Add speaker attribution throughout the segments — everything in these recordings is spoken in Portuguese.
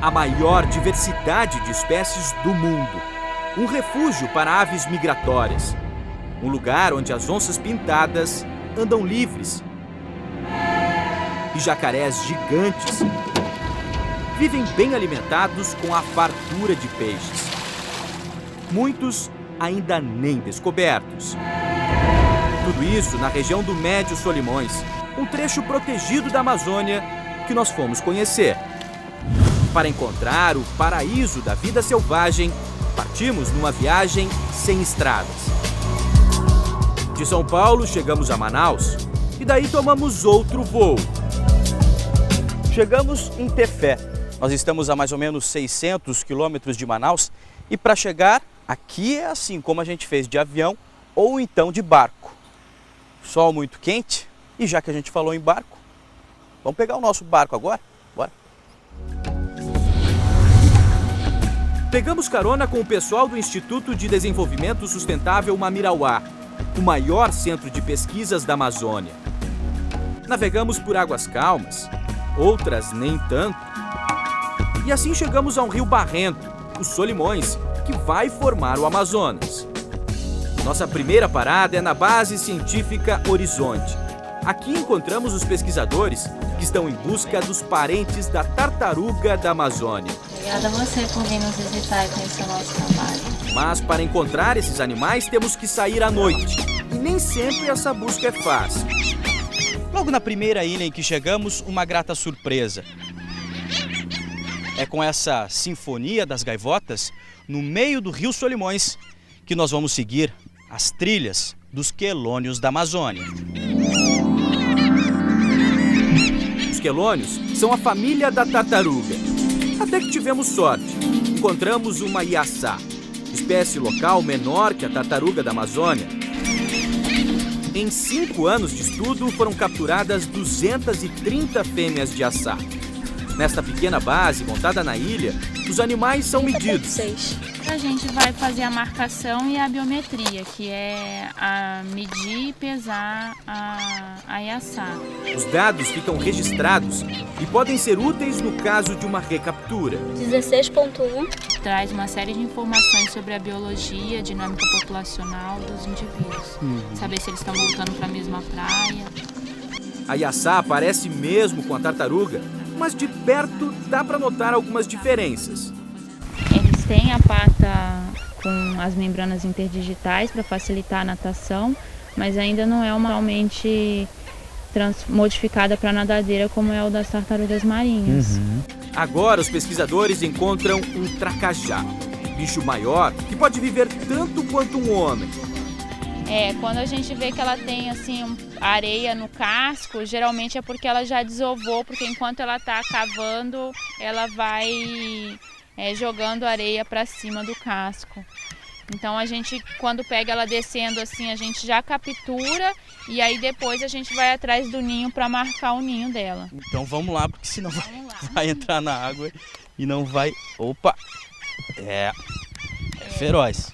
Speaker 1: a maior diversidade de espécies do mundo. Um refúgio para aves migratórias. Um lugar onde as onças pintadas andam livres. E jacarés gigantes vivem bem alimentados com a fartura de peixes. Muitos ainda nem descobertos. Tudo isso na região do Médio Solimões, um trecho protegido da Amazônia que nós fomos conhecer. Para encontrar o paraíso da vida selvagem, partimos numa viagem sem estradas. De São Paulo, chegamos a Manaus e daí tomamos outro voo. Chegamos em Tefé. Nós estamos a mais ou menos 600 quilômetros de Manaus e para chegar aqui é assim como a gente fez de avião ou então de barco. Sol muito quente e já que a gente falou em barco, vamos pegar o nosso barco agora? Bora! Pegamos carona com o pessoal do Instituto de Desenvolvimento Sustentável Mamirauá, o maior centro de pesquisas da Amazônia. Navegamos por águas calmas, outras nem tanto. E assim chegamos a um rio barrento, os Solimões, que vai formar o Amazonas. Nossa primeira parada é na Base Científica Horizonte. Aqui encontramos os pesquisadores que estão em busca dos parentes da tartaruga da Amazônia.
Speaker 2: Obrigada a você por vir nos visitar e conhecer o nosso trabalho.
Speaker 1: Mas para encontrar esses animais temos que sair à noite. E nem sempre essa busca é fácil. Logo na primeira ilha em que chegamos, uma grata surpresa. É com essa sinfonia das gaivotas, no meio do rio Solimões, que nós vamos seguir as trilhas dos quelônios da Amazônia. Os quelônios são a família da tartaruga. Até que tivemos sorte. Encontramos uma iaçá, espécie local menor que a tartaruga da Amazônia. Em 5 anos de estudo, foram capturadas 230 fêmeas de iaçá. Nesta pequena base, montada na ilha, os animais são medidos.
Speaker 2: A gente vai fazer a marcação e a biometria, que é medir e pesar a iaçá.
Speaker 1: Os dados ficam registrados e podem ser úteis no caso de uma recaptura.
Speaker 3: 16.1
Speaker 2: traz uma série de informações sobre a biologia, a dinâmica populacional dos indivíduos. Saber se eles estão voltando para a mesma praia.
Speaker 1: A iaçá parece mesmo com a tartaruga, mas de perto dá para notar algumas diferenças.
Speaker 2: Eles têm a pata com as membranas interdigitais para facilitar a natação, mas ainda não é realmente modificada para nadadeira como é o das tartarugas marinhas.
Speaker 1: Agora os pesquisadores encontram um tracajá, bicho maior que pode viver tanto quanto um homem.
Speaker 2: Quando a gente vê que ela tem assim areia no casco, geralmente é porque ela já desovou, porque enquanto ela está cavando, ela vai jogando areia para cima do casco. Então a gente, quando pega ela descendo assim, a gente já captura e aí depois a gente vai atrás do ninho para marcar o ninho dela.
Speaker 1: Então vamos lá, porque senão vai entrar na água e não vai... Opa! É feroz.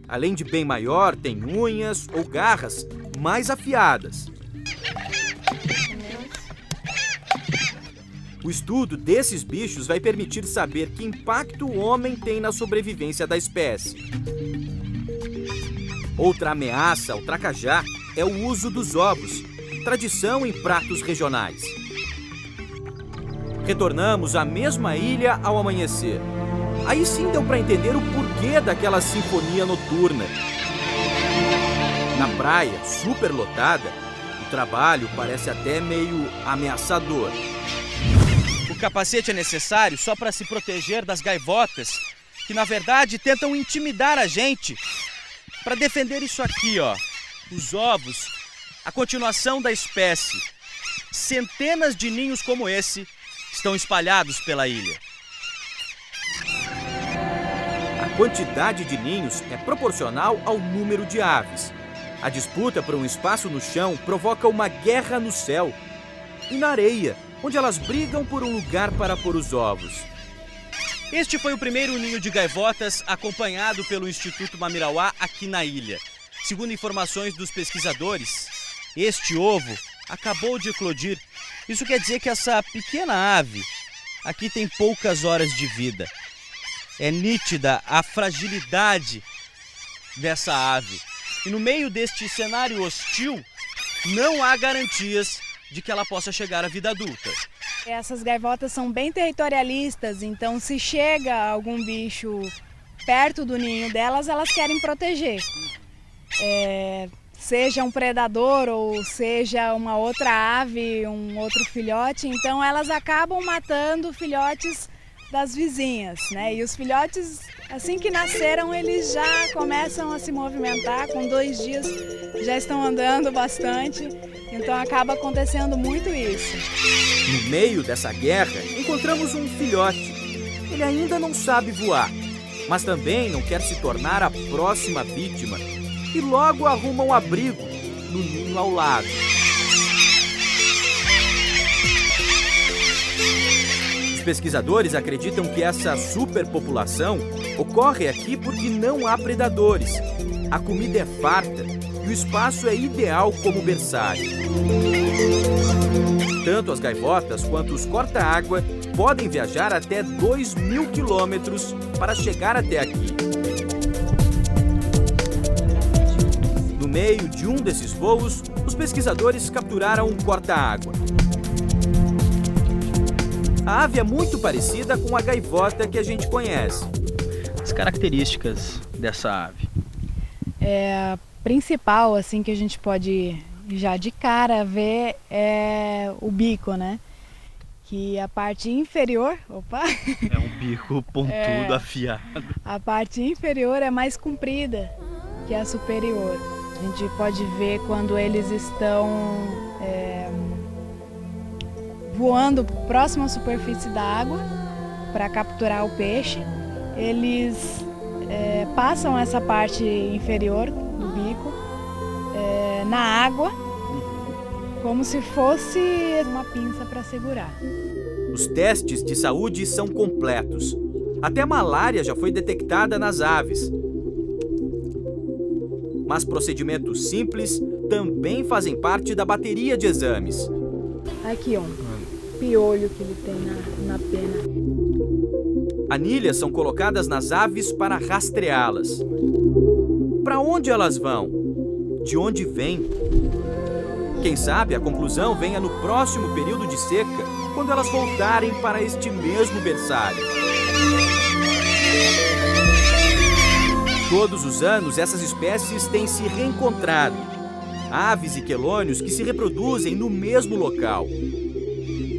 Speaker 1: Além de bem maior, tem unhas ou garras mais afiadas. O estudo desses bichos vai permitir saber que impacto o homem tem na sobrevivência da espécie. Outra ameaça ao tracajá é o uso dos ovos, tradição em pratos regionais. Retornamos à mesma ilha ao amanhecer. Aí sim deu para entender o porquê daquela sinfonia noturna. Na praia, super lotada, o trabalho parece até meio ameaçador. O capacete é necessário só para se proteger das gaivotas, que na verdade tentam intimidar a gente. Para defender isso aqui, ó, os ovos, a continuação da espécie. Centenas de ninhos como esse estão espalhados pela ilha. A quantidade de ninhos é proporcional ao número de aves. A disputa por um espaço no chão provoca uma guerra no céu e na areia, onde elas brigam por um lugar para pôr os ovos. Este foi o primeiro ninho de gaivotas acompanhado pelo Instituto Mamirauá aqui na ilha. Segundo informações dos pesquisadores, este ovo acabou de eclodir. Isso quer dizer que essa pequena ave
Speaker 4: aqui tem poucas horas de vida. É nítida a fragilidade dessa ave. E no meio deste cenário hostil, não há garantias de que ela possa chegar à vida adulta.
Speaker 5: Essas gaivotas são bem territorialistas, então se chega algum bicho perto do ninho delas, elas querem proteger. Seja um predador ou seja uma outra ave, um outro filhote, então elas acabam matando filhotes das vizinhas, né? E os filhotes, assim que nasceram, eles já começam a se movimentar, com 2 dias já estão andando bastante, então acaba acontecendo muito isso.
Speaker 1: No meio dessa guerra, encontramos um filhote. Ele ainda não sabe voar, mas também não quer se tornar a próxima vítima e logo arruma um abrigo no ninho ao lado. Os pesquisadores acreditam que essa superpopulação ocorre aqui porque não há predadores. A comida é farta e o espaço é ideal como berçário. Tanto as gaivotas quanto os corta-água podem viajar até 2.000 quilômetros para chegar até aqui. No meio de um desses voos, os pesquisadores capturaram um corta-água. A ave é muito parecida com a gaivota que a gente conhece.
Speaker 4: As características dessa ave.
Speaker 5: A principal, assim, que a gente pode já de cara ver é o bico, né? Que a parte inferior... Opa!
Speaker 4: É um bico pontudo, afiado.
Speaker 5: A parte inferior é mais comprida que a superior. A gente pode ver quando eles estão voando próximo à superfície da água para capturar o peixe. Eles passam essa parte inferior do bico na água, como se fosse uma pinça para segurar.
Speaker 1: Os testes de saúde são completos. Até malária já foi detectada nas aves. Mas procedimentos simples também fazem parte da bateria de exames.
Speaker 5: Aqui, ó, piolho que ele tem na pena.
Speaker 1: Anilhas são colocadas nas aves para rastreá-las. Para onde elas vão? De onde vêm? Quem sabe a conclusão venha no próximo período de seca, quando elas voltarem para este mesmo berçário. Todos os anos, essas espécies têm se reencontrado. Aves e quelônios que se reproduzem no mesmo local.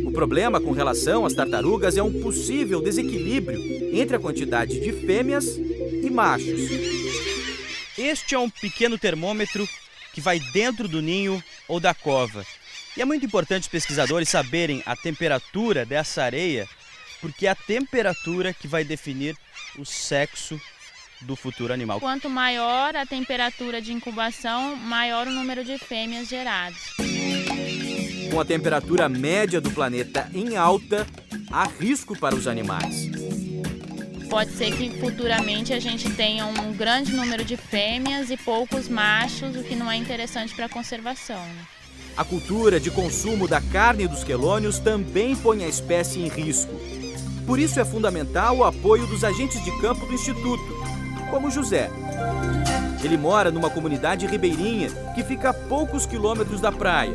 Speaker 1: O problema com relação às tartarugas é um possível desequilíbrio entre a quantidade de fêmeas e machos.
Speaker 4: Este é um pequeno termômetro que vai dentro do ninho ou da cova. E é muito importante os pesquisadores saberem a temperatura dessa areia, porque é a temperatura que vai definir o sexo do futuro animal.
Speaker 2: Quanto maior a temperatura de incubação, maior o número de fêmeas geradas.
Speaker 1: Com a temperatura média do planeta em alta, há risco para os animais.
Speaker 2: Pode ser que futuramente a gente tenha um grande número de fêmeas e poucos machos, o que não é interessante para a conservação, né?
Speaker 1: A cultura de consumo da carne dos quelônios também põe a espécie em risco. Por isso é fundamental o apoio dos agentes de campo do Instituto, como José. Ele mora numa comunidade ribeirinha que fica a poucos quilômetros da praia.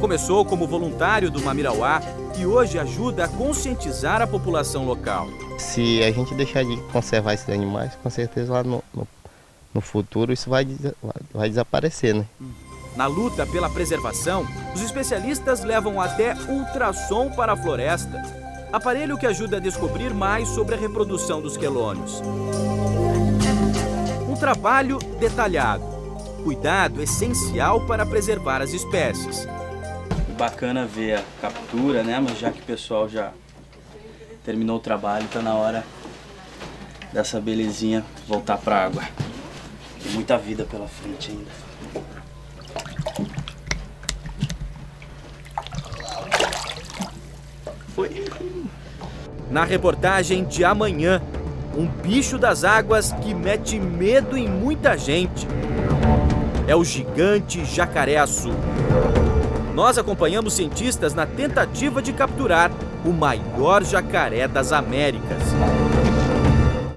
Speaker 1: Começou como voluntário do Mamirauá e hoje ajuda a conscientizar a população local.
Speaker 6: Se a gente deixar de conservar esses animais, com certeza lá no futuro isso vai desaparecer, né?
Speaker 1: Na luta pela preservação, os especialistas levam até ultrassom para a floresta, aparelho que ajuda a descobrir mais sobre a reprodução dos quelônios. Um trabalho detalhado, cuidado essencial para preservar as espécies.
Speaker 4: Bacana ver a captura, né? Mas já que o pessoal já terminou o trabalho, tá na hora dessa belezinha voltar para a água. Tem muita vida pela frente ainda. Foi.
Speaker 1: Na reportagem de amanhã, um bicho das águas que mete medo em muita gente. É o gigante jacaré-açu. Nós acompanhamos cientistas na tentativa de capturar o maior jacaré das Américas.